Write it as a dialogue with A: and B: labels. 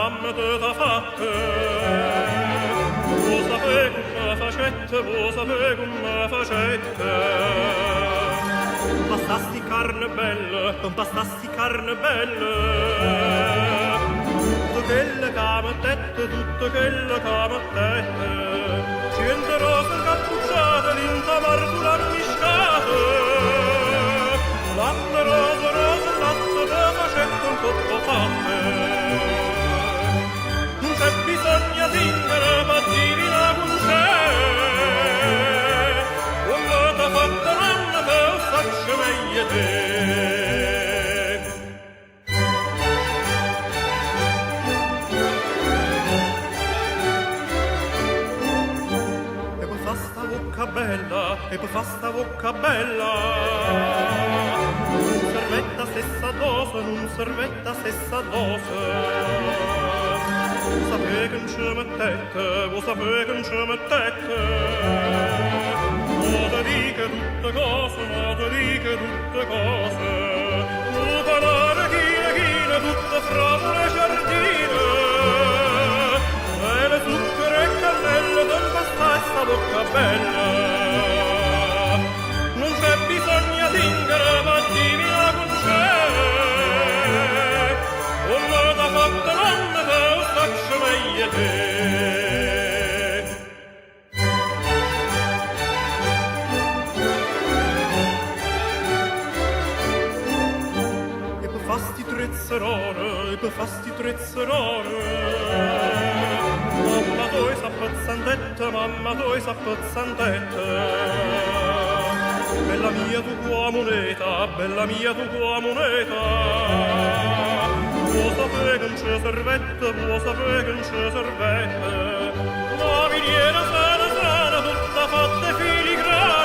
A: mamme te fatte. Vuoi sapere come facette, vuoi sapere come facette. Passassi carne belle, non passassi carne belle. Tutto quelle camettette, tutto quelle camettette. Cento rose incappucciate, l'inta martula miscate. Latte, rose, rose, latte, te facette un coppo fatte. Non c'è bisogno di ingere, ma divina con c'è. Come t'ha fatto mamma, te lo faccio meglio te. Bella, e poi fa sta bocca bella. Non servetta stessa dose, non servetta stessa dose. Vuoi sapere che non ci mettete, vuoi sapere che non ci mettete. Ma te dica tutte cose, ma te dica tutte cose. Vuoi parlare china, tutte fravole giardine. E le zucchero e cannelle, non basta sta bocca bella. Non c'è bisogno di ingere, ma divina con c'è. Come t'ha fatto mamma, te lo faccio meglio te. E poi fasti trezzerone, e poi fasti trezzerone. Mamma tu sa pezzandetta, mamma tu sa pezzandetta. Bella mia tu tua moneta, bella mia tu tua moneta. Vuoi sapere che non c'è servette, vuoi sapere che non c'è servette. La miniera sana sana, tutta fatta filigrana.